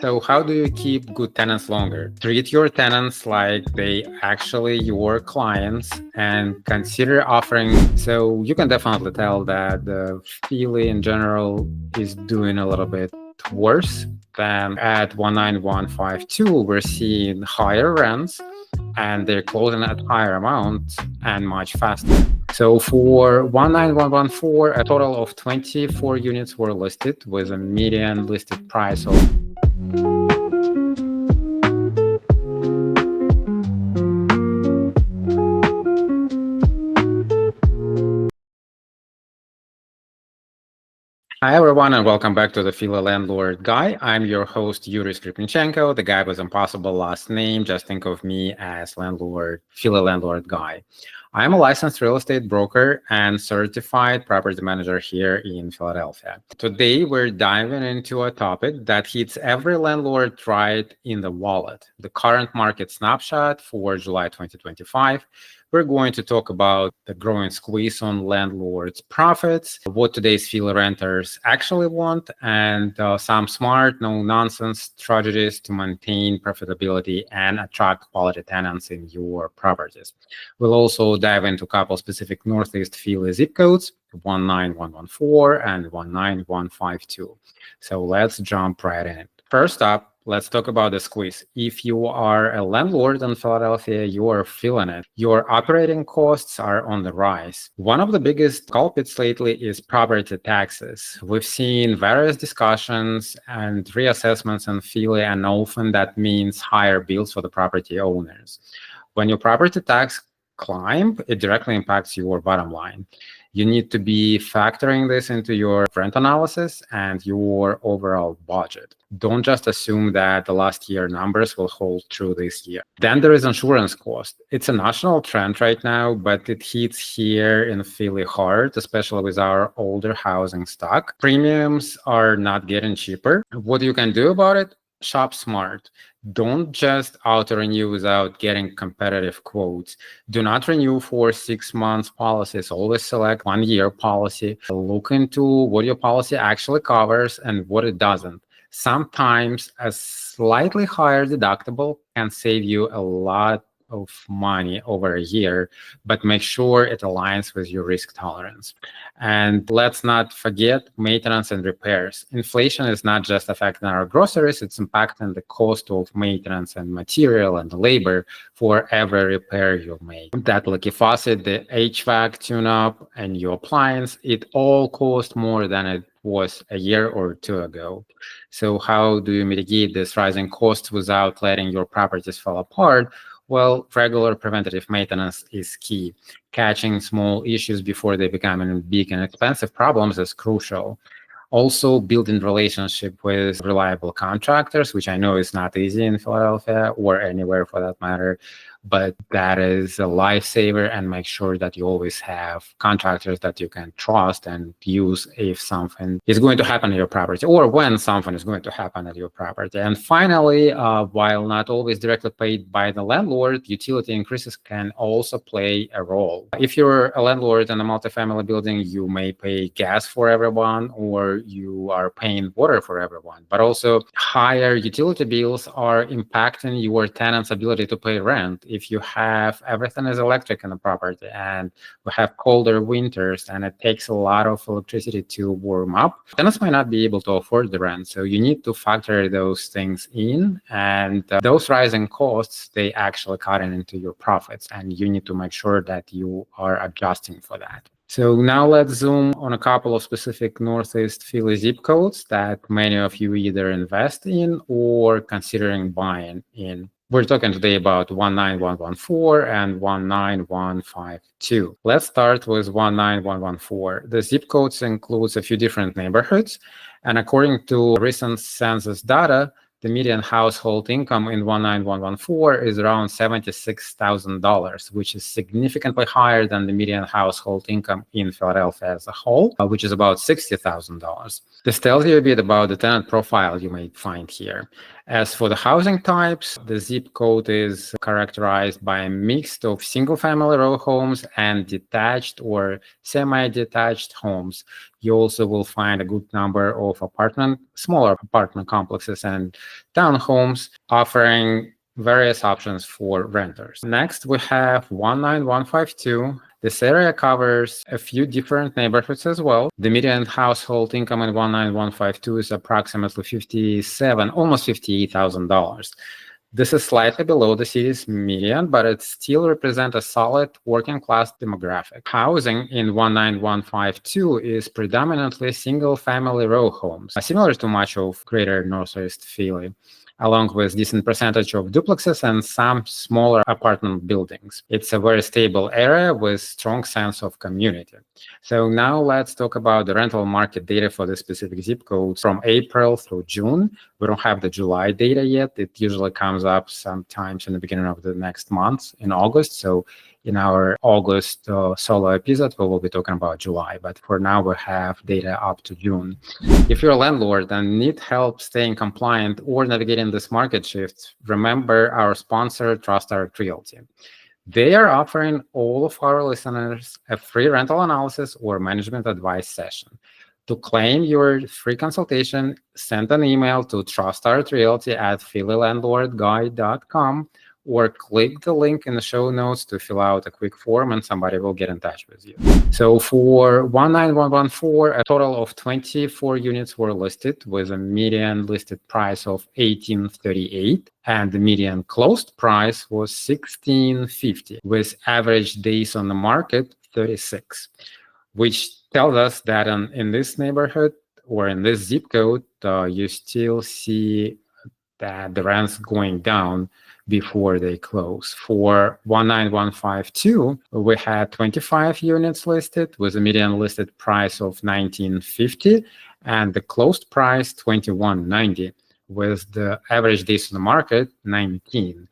So how do you keep good tenants longer? Treat your tenants like they actually your clients and consider offering. So you can definitely tell that the Philly in general is doing a little bit worse than at 19152. We're seeing higher rents and they're closing at higher amounts and much faster. So for 19114, a total of 24 units were listed with a median listed price of Hi, everyone, and welcome back to the Philly Landlord Guy. I'm your host, Yuri Skripnichenko, the guy with impossible last name. Just think of me as Philly Landlord Guy. I'm a licensed real estate broker and certified property manager here in Philadelphia. Today, we're diving into a topic that hits every landlord right in the wallet, the current market snapshot for July 2025. We're going to talk about the growing squeeze on landlords' profits, what today's Philly renters actually want, and some smart, no-nonsense strategies to maintain profitability and attract quality tenants in your properties. We'll also dive into a couple specific Northeast Philly zip codes, 19114 and 19152. So let's jump right in. First up, let's talk about the squeeze. If you are a landlord in Philadelphia, you are feeling it. Your operating costs are on the rise. One of the biggest culprits lately is property taxes. We've seen various discussions and reassessments in Philly, and often that means higher bills for the property owners. When your property tax climb, it directly impacts your bottom line. You need to be factoring this into your rent analysis and your overall budget. Don't just assume that the last year numbers will hold true this year. Then there is insurance cost. It's a national trend right now, but it hits here in Philly hard, especially with our older housing stock. Premiums are not getting cheaper. What you can do about it? Shop smart. Don't just auto-renew without getting competitive quotes. Do not renew for 6 months policies. Always select 1 year policy. Look into what your policy actually covers and what it doesn't. Sometimes a slightly higher deductible can save you a lot of money over a year, but make sure it aligns with your risk tolerance. And let's not forget maintenance and repairs. Inflation is not just affecting our groceries, it's impacting the cost of maintenance and material and labor for every repair you make. That leaky faucet, the HVAC tune-up, and your appliance, it all costs more than it was a year or two ago. So how do you mitigate this rising costs without letting your properties fall apart? Well, regular preventative maintenance is key. Catching small issues before they become big and expensive problems is crucial. Also, building relationship with reliable contractors, which I know is not easy in Philadelphia or anywhere for that matter, but that is a lifesaver. And make sure that you always have contractors that you can trust and use if something is going to happen to your property or when something is going to happen at your property. And finally, while not always directly paid by the landlord, utility increases can also play a role. If you're a landlord in a multifamily building, you may pay gas for everyone or you are paying water for everyone, but also higher utility bills are impacting your tenant's ability to pay rent. If you have everything is electric in the property and we have colder winters and it takes a lot of electricity to warm up, tenants might not be able to afford the rent. So you need to factor those things in, and those rising costs, they actually cut into your profits, and you need to make sure that you are adjusting for that. So now let's zoom on a couple of specific Northeast Philly zip codes that many of you either invest in or considering buying in. We're talking today about 19114 and 19152. Let's start with 19114. The zip codes includes a few different neighborhoods, and according to recent census data, the median household income in 19114 is around $76,000, which is significantly higher than the median household income in Philadelphia as a whole, which is about $60,000. This tells you a bit about the tenant profile you may find here. As for the housing types, the zip code is characterized by a mix of single-family row homes and detached or semi-detached homes. You also will find a good number of smaller apartment complexes and townhomes offering various options for renters. Next, we have 19152. This area covers a few different neighborhoods as well. The median household income in 19152 is approximately almost $58,000. This is slightly below the city's median, but it still represents a solid working class demographic. Housing in 19152 is predominantly single family row homes, similar to much of greater Northeast Philly, along with decent percentage of duplexes and some smaller apartment buildings. It's a very stable area with strong sense of community. So now let's talk about the rental market data for the specific zip codes from April through June. We don't have the July data yet. It usually comes up sometimes in the beginning of the next month in August. So in our August solo episode, we will be talking about July. But for now, we have data up to June. If you're a landlord and need help staying compliant or navigating this market shift, remember our sponsor, TrustArt Realty. They are offering all of our listeners a free rental analysis or management advice session. To claim your free consultation, send an email to trustartrealty@phillylandlordguide.com or click the link in the show notes to fill out a quick form and somebody will get in touch with you. So for 19114, a total of 24 units were listed with a median listed price of $1,838 and the median closed price was $1,650 with average days on the market 36, which tells us that in this neighborhood or in this zip code, you still see that the rents going down before they close. For 19152, we had 25 units listed with a median listed price of $1,950 and the closed price $2,190 with the average days on the market 19.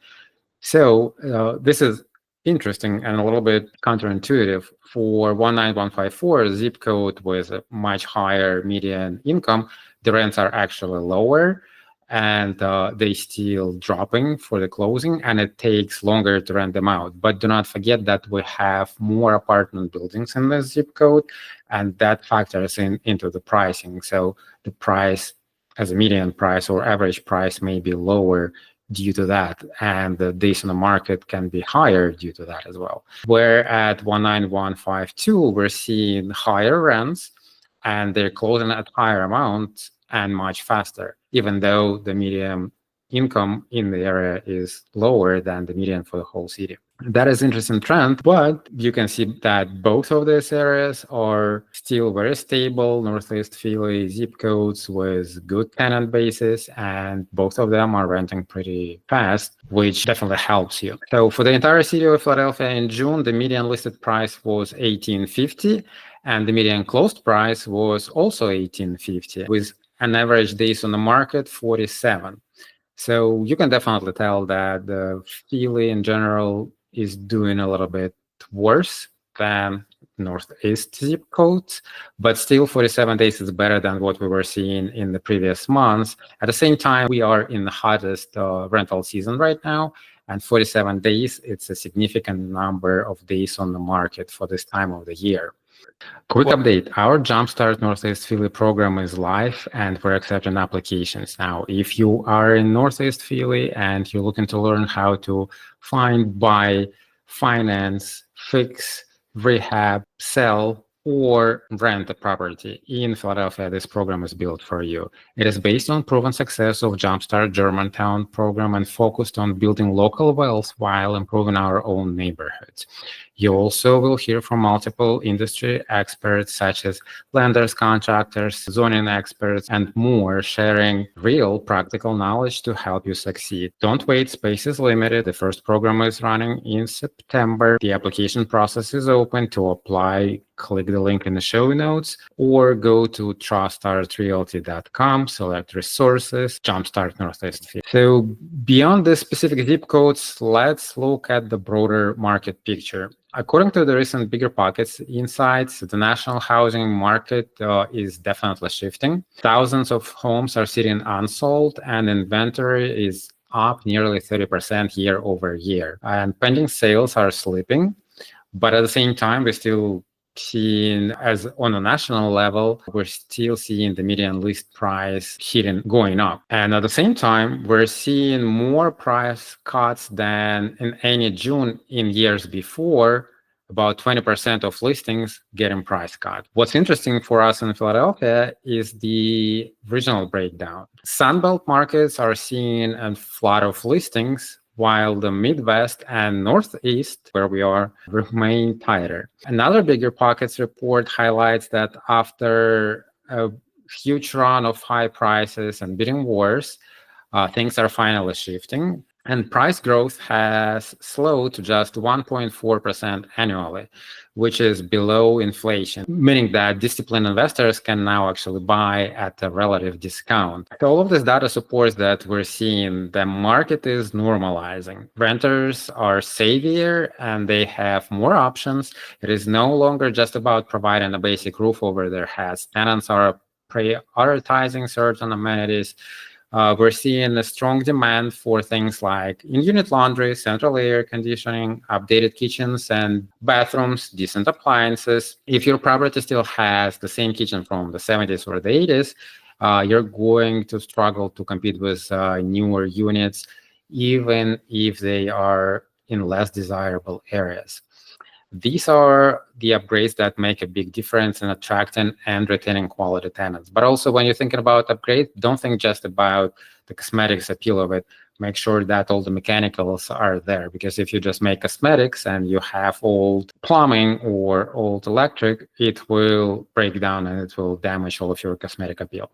So this is interesting and a little bit counterintuitive. For 19154, zip code with a much higher median income, the rents are actually lower and they still dropping for the closing and it takes longer to rent them out. But do not forget that we have more apartment buildings in this zip code and that factors into the pricing. So the price as a median price or average price may be lower due to that, and the days on the market can be higher due to that as well. Where at 19152, we're seeing higher rents and they're closing at higher amounts and much faster, even though the median income in the area is lower than the median for the whole city. That is an interesting trend, but you can see that both of these areas are still very stable, Northeast Philly zip codes with good tenant bases, and both of them are renting pretty fast, which definitely helps you. So for the entire city of Philadelphia in June, the median listed price was $1,850, and the median closed price was also $1,850, with an average days on the market 47. So you can definitely tell that the Philly in general is doing a little bit worse than Northeast zip codes, but still 47 days is better than what we were seeing in the previous months. At the same time, we are in the hottest rental season right now, and 47 days, it's a significant number of days on the market for this time of the year. Quick update, our Jumpstart Northeast Philly program is live and we're accepting applications now. If you are in Northeast Philly and you're looking to learn how to find, buy, finance, fix, rehab, sell, or rent a property in Philadelphia, this program is built for you. It is based on proven success of Jumpstart Germantown program and focused on building local wealth while improving our own neighborhoods. You also will hear from multiple industry experts such as lenders, contractors, zoning experts, and more, sharing real practical knowledge to help you succeed. Don't wait, space is limited. The first program is running in September. The application process is open. To apply, click the link in the show notes or go to trustartrealty.com, select resources, Jumpstart Northeast Philly. So beyond the specific zip codes, let's look at the broader market picture. According to the recent Bigger Pockets insights, the national housing market is definitely shifting. Thousands of homes are sitting unsold and inventory is up nearly 30% year over year. And pending sales are slipping, but at the same time, we still seeing, as on a national level, we're still seeing the median list price going up. And at the same time, we're seeing more price cuts than in any June in years before. About 20% of listings getting price cut. What's interesting for us in Philadelphia is the regional breakdown. Sunbelt markets are seeing a flood of listings, while the Midwest and Northeast, where we are, remain tighter. Another bigger pockets report highlights that after a huge run of high prices and bidding wars, things are finally shifting. And price growth has slowed to just 1.4% annually, which is below inflation, meaning that disciplined investors can now actually buy at a relative discount. So all of this data supports that we're seeing the market is normalizing. Renters are savvier and they have more options. It is no longer just about providing a basic roof over their heads. Tenants are prioritizing certain amenities. We're seeing a strong demand for things like in-unit laundry, central air conditioning, updated kitchens and bathrooms, decent appliances. If your property still has the same kitchen from the 70s or the 80s, you're going to struggle to compete with newer units, even if they are in less desirable areas. These are the upgrades that make a big difference in attracting and retaining quality tenants. But also, when you're thinking about upgrade, don't think just about the cosmetics appeal of it. Make sure that all the mechanicals are there, because if you just make cosmetics and you have old plumbing or old electric, it will break down and it will damage all of your cosmetic appeal.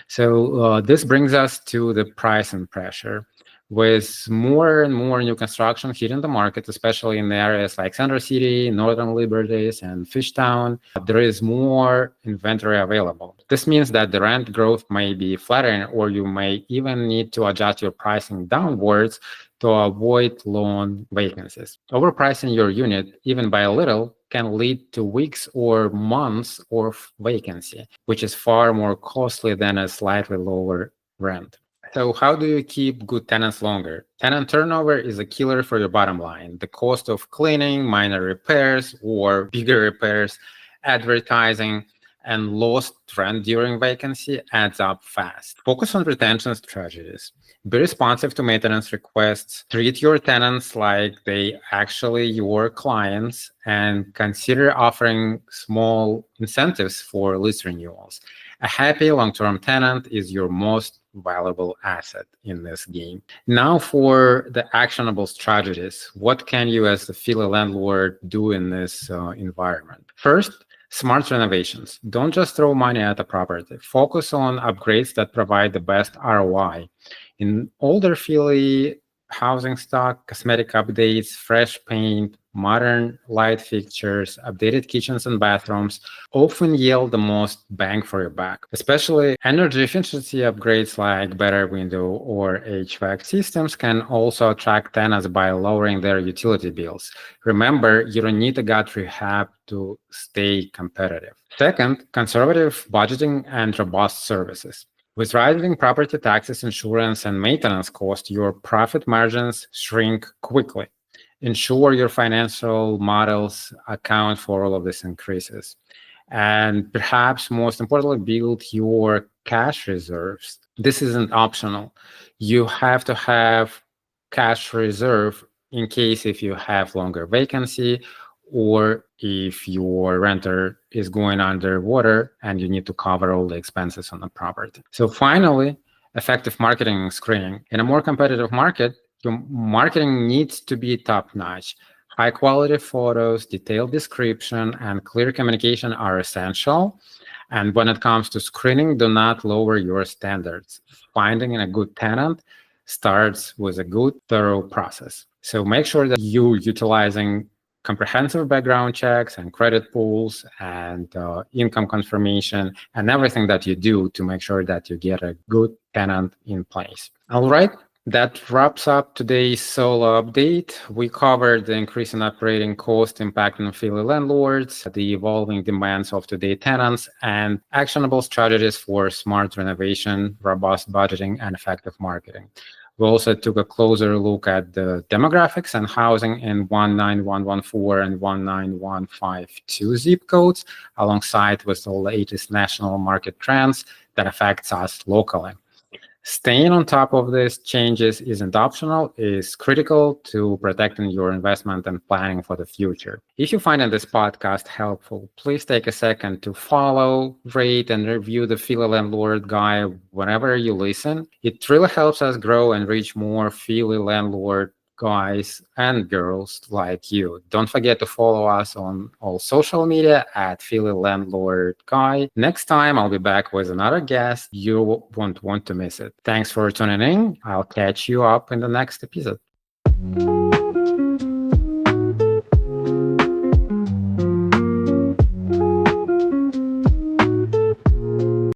So this brings us to the pricing pressure. With more and more new construction hitting the market, especially in areas like Center City, Northern Liberties, and Fishtown, there is more inventory available. This means that the rent growth may be flattering, or you may even need to adjust your pricing downwards to avoid long vacancies. Overpricing your unit, even by a little, can lead to weeks or months of vacancy, which is far more costly than a slightly lower rent. So how do you keep good tenants longer? Tenant turnover is a killer for your bottom line. The cost of cleaning, minor repairs, or bigger repairs, advertising, and lost rent during vacancy adds up fast. Focus on retention strategies. Be responsive to maintenance requests. Treat your tenants like they actually your clients, and consider offering small incentives for lease renewals. A happy long-term tenant is your most valuable asset in this game. Now for the actionable strategies. What can you as the Philly landlord do in this environment? First, smart renovations. Don't just throw money at a property. Focus on upgrades that provide the best ROI. In older Philly housing stock, cosmetic updates, fresh paint, modern light fixtures, updated kitchens and bathrooms often yield the most bang for your buck. Especially energy efficiency upgrades like better window or HVAC systems can also attract tenants by lowering their utility bills. Remember, you don't need a gut rehab to stay competitive. Second, conservative budgeting and robust services. With rising property taxes, insurance, and maintenance costs, your profit margins shrink quickly. Ensure your financial models account for all of these increases. And perhaps most importantly, build your cash reserves. This isn't optional. You have to have cash reserve in case if you have longer vacancy, or if your renter is going underwater and you need to cover all the expenses on the property. So finally, effective marketing screening. In a more competitive market, your marketing needs to be top-notch. High quality photos, detailed description, and clear communication are essential. And when it comes to screening, do not lower your standards. Finding a good tenant starts with a good, thorough process. So make sure that you're utilizing comprehensive background checks and credit pools and income confirmation and everything that you do to make sure that you get a good tenant in place. All right. That wraps up today's solo update. We covered the increase in operating cost impacting Philly landlords, the evolving demands of today's tenants, and actionable strategies for smart renovation, robust budgeting, and effective marketing. We also took a closer look at the demographics and housing in 19114 and 19152 zip codes, alongside with the latest national market trends that affects us locally. Staying on top of these changes isn't optional, it's critical to protecting your investment and planning for the future. If you find this podcast helpful, please take a second to follow, rate, and review the Feel a Landlord Guide whenever you listen. It really helps us grow and reach more Feel a Landlord guys and girls like you. Don't forget to follow us on all social media at Philly Landlord Guy. Next time, I'll be back with another guest. You won't want to miss it. Thanks for tuning in. I'll catch you up in the next episode.